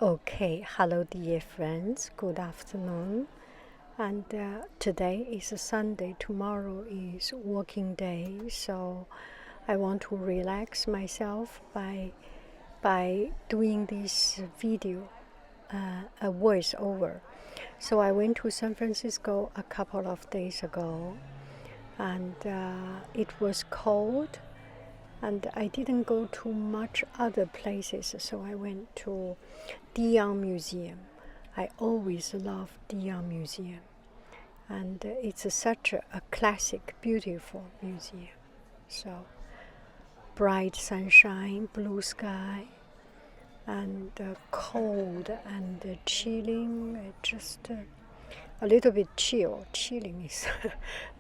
Okay, hello dear friends, good afternoon. And today is a Sunday, tomorrow is working day, so I want to relax myself by doing this video, a voiceover. So I went to San Francisco a couple of days ago, and it was cold, and I didn't go to much other places, so I went to Dion Museum. I always love Dion Museum, and it's such a classic, beautiful museum. So bright sunshine, blue sky, and cold and chilling, just a little bit chill. Chilling is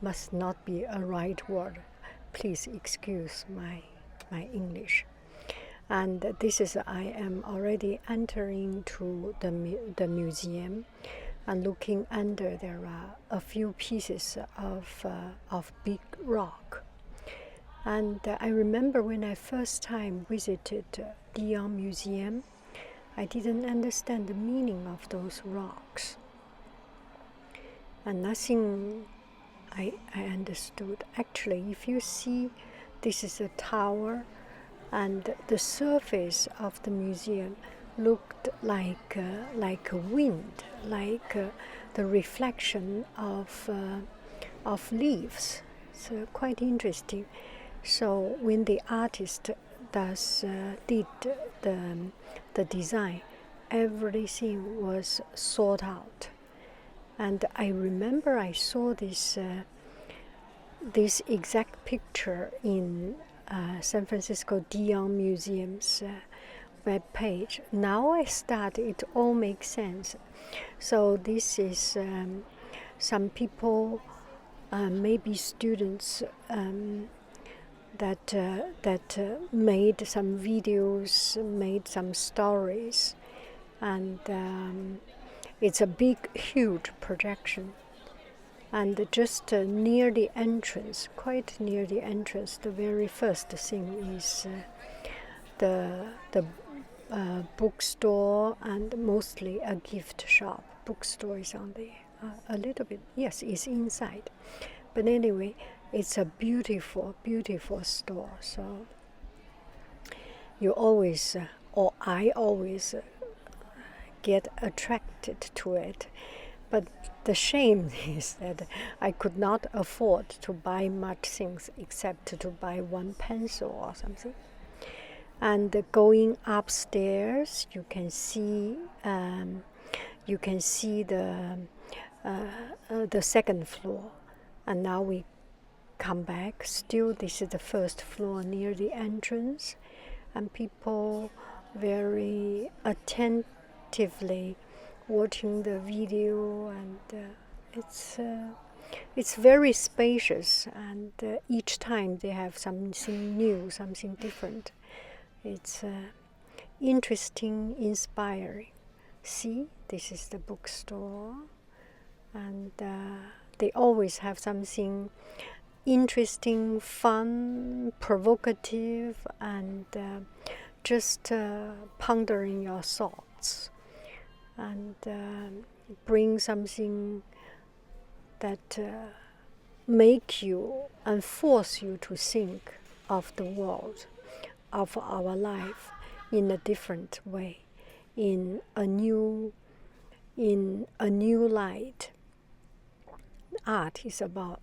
must not be a right word. Please excuse my English. And this is I am already entering to the museum, and looking under there are a few pieces of big rock. And I remember when I first time visited Dion Museum, I didn't understand the meaning of those rocks. And nothing I understood. Actually, if you see, this is a tower, and the surface of the museum looked like a wind, like the reflection of leaves. It's quite interesting. So when the artist did the design, everything was thought out. And I remember I saw this exact picture in San Francisco Dion Museum's web page. Now it all makes sense. So this is some people, maybe students, that made some videos, made some stories, and it's a big, huge projection. And just near the entrance, quite near the entrance, the very first thing is the bookstore, and mostly a gift shop. Bookstore is on the a little bit, yes, it's inside. But anyway, it's a beautiful, beautiful store. So you always, or I always, get attracted to it. But the shame is that I could not afford to buy much things except to buy one pencil or something. And going upstairs, you can see the second floor. And now we come back. Still, this is the first floor near the entrance, and people very attentively watching the video, and it's very spacious, and each time they have something new, something different. It's interesting, inspiring. See, this is the bookstore, and they always have something interesting, fun, provocative, and just pondering your thoughts, and bring something that make you and force you to think of the world, of our life, in a different way, in a new light. Art is about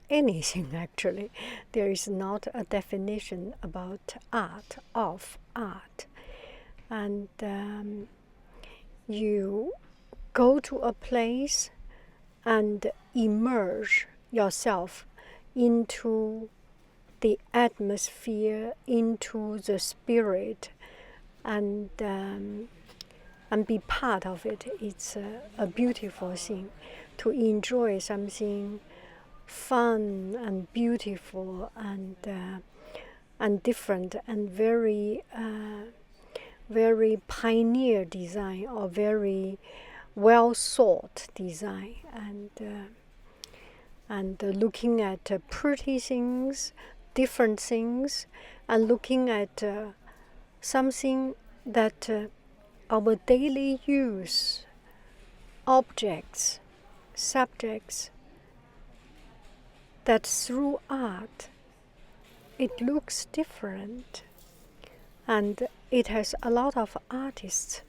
anything, actually. There is not a definition about art, of art. And you go to a place and immerse yourself into the atmosphere, into the spirit, and be part of it. It's a beautiful thing to enjoy something fun and beautiful and different, and very pioneer design, or very well thought design, and looking at pretty things, different things, and looking at something that our daily use, objects, subjects, that through art it looks different, and it has a lot of artists'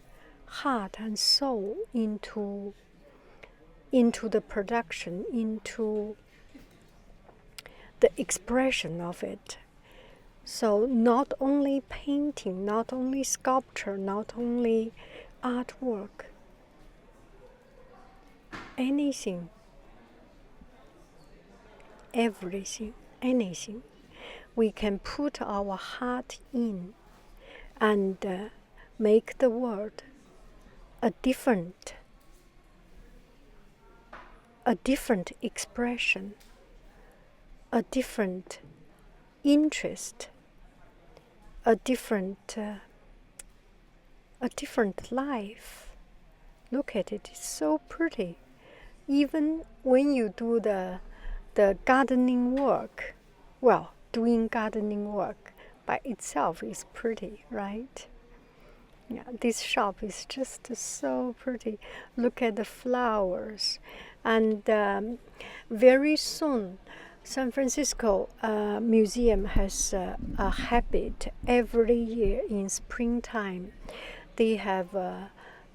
heart and soul into the production, into the expression of it. So not only painting, not only sculpture, not only artwork, anything, everything, anything, we can put our heart in and make the world a different expression, a different interest, a different life. Look at it, it's so pretty. Even when you do the gardening work, well, doing gardening work by itself is pretty, right? Yeah, this shop is just so pretty. Look at the flowers. And very soon, San Francisco Museum has a habit every year in springtime. They have a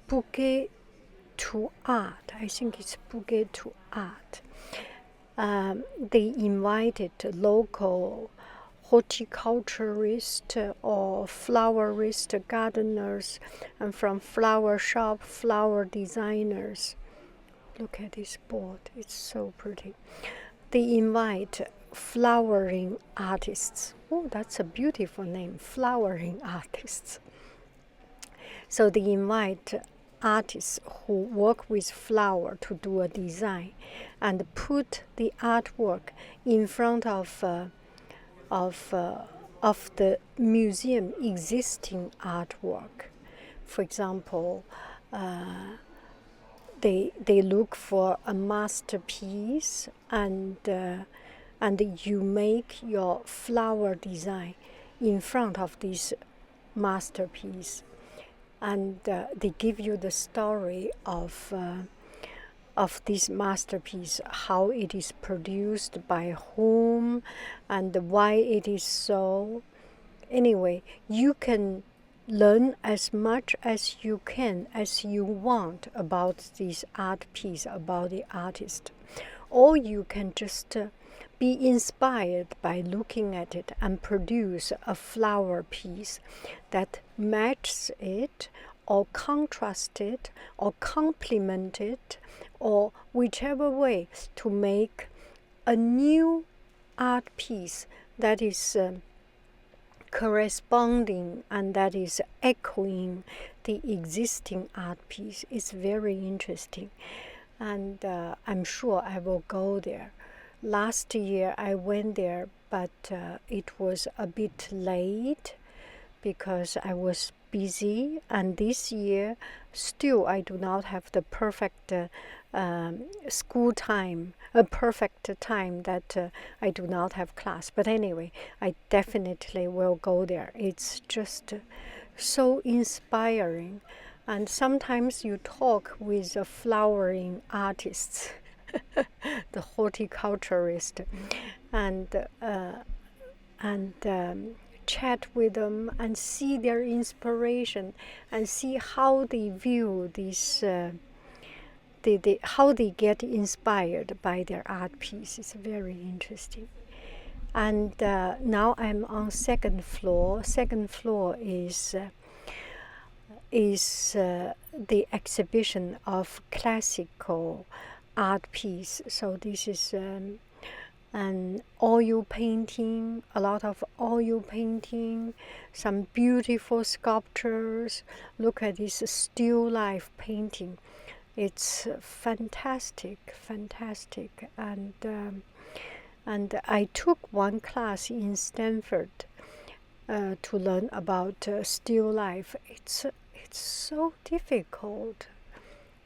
bouquet to art. I think it's bouquet to art. They invited local horticulturist or flowerist gardeners, and from flower shop, flower designers. Look at this board, it's so pretty. They invite flowering artists. Oh, that's a beautiful name, flowering artists. So they invite artists who work with flower to do a design and put the artwork in front of the museum existing artwork. For example, they look for a masterpiece, and you make your flower design in front of this masterpiece, and they give you the story of this masterpiece, how it is produced, by whom, and why it is so. Anyway, you can learn as much as you can, as you want, about this art piece, about the artist. Or you can just be inspired by looking at it and produce a flower piece that matches it, or contrast it, or complement it, or whichever way, to make a new art piece that is corresponding and that is echoing the existing art piece. It's very interesting, and I'm sure I will go there. Last year I went there, but it was a bit late because I was busy, and this year still I do not have the perfect school time, a perfect time that I do not have class. But anyway, I definitely will go there. It's just so inspiring. And sometimes you talk with the flowering artists, the horticulturist, and chat with them and see their inspiration and see how they view this, how they get inspired by their art piece. It's very interesting. And now I'm on second floor. Second floor is the exhibition of classical art piece. So this is an oil painting, a lot of oil painting, some beautiful sculptures. Look at this still life painting. It's fantastic, fantastic. And I took one class in Stanford to learn about still life. It's so difficult.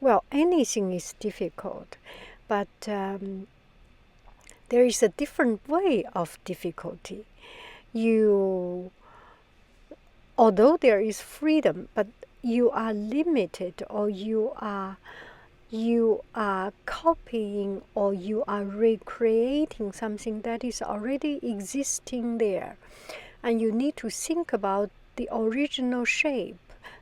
Well, anything is difficult, but there is a different way of difficulty. You although there is freedom, but you are limited, or you are copying, or you are recreating something that is already existing there. And you need to think about the original shape,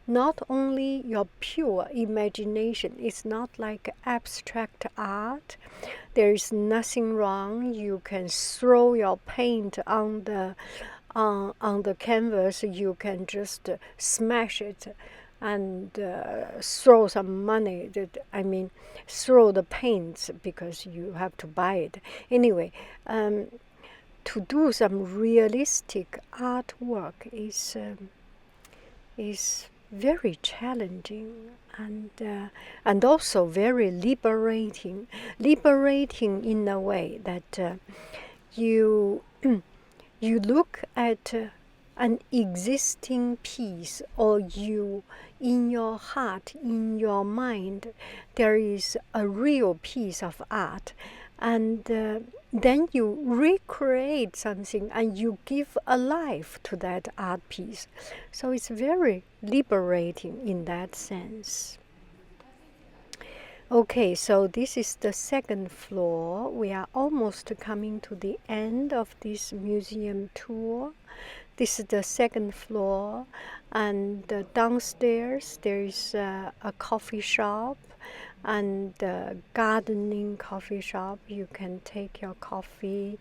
not only your pure imagination. It's not like abstract art. There is nothing wrong. You can throw your paint on the canvas. You can just smash it and throw some money. Throw the paints, because you have to buy it. Anyway, to do some realistic artwork is very challenging, and also very liberating. Liberating in a way that you you look at an existing piece, or you, in your heart, in your mind, there is a real piece of art, and then you recreate something and you give a life to that art piece. So it's very liberating in that sense. Okay, so this is the second floor. We are almost coming to the end of this museum tour. This is the second floor, and downstairs there is a coffee shop, and gardening coffee shop. You can take your coffee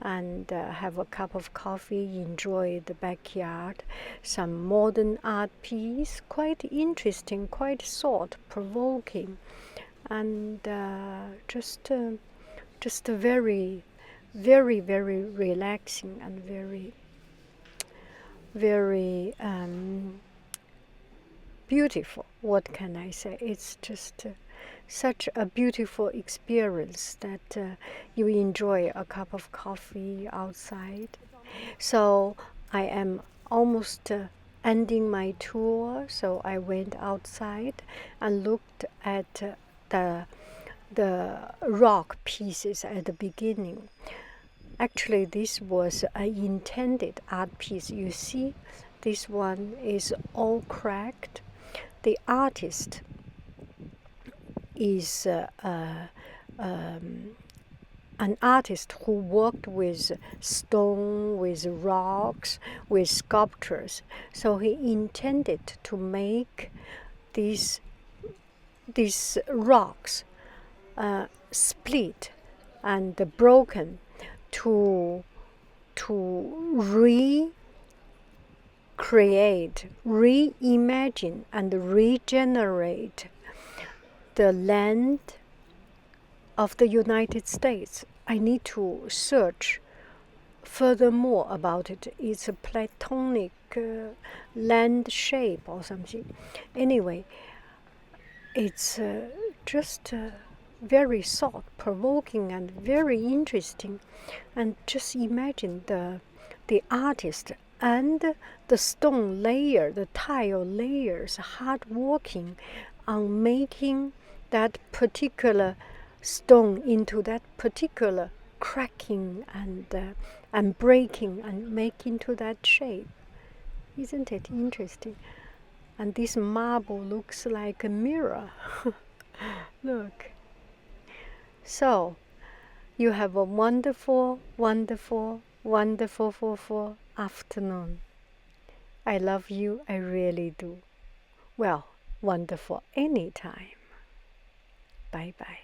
and have a cup of coffee, enjoy the backyard. Some modern art piece, quite interesting, quite thought-provoking, and just very, very, very relaxing, and very, very beautiful. What can I say? It's just such a beautiful experience that you enjoy a cup of coffee outside. So I am almost ending my tour, so I went outside and looked at the rock pieces at the beginning. Actually, this was an intended art piece. You see, this one is all cracked. The artist is an artist who worked with stone, with rocks, with sculptures. So he intended to make these rocks split and broken to recreate, reimagine, and regenerate the land of the United States. I need to search furthermore about it. It's a Platonic land shape or something. Anyway, it's just very thought-provoking and very interesting. And just imagine the artist and the stone layer, the tile layers, hard working on making that particular stone into that particular cracking and breaking and making to that shape. Isn't it interesting? And this marble looks like a mirror. Look. So, you have a wonderful, wonderful, wonderful afternoon. I love you, I really do. Well, wonderful anytime. Bye-bye.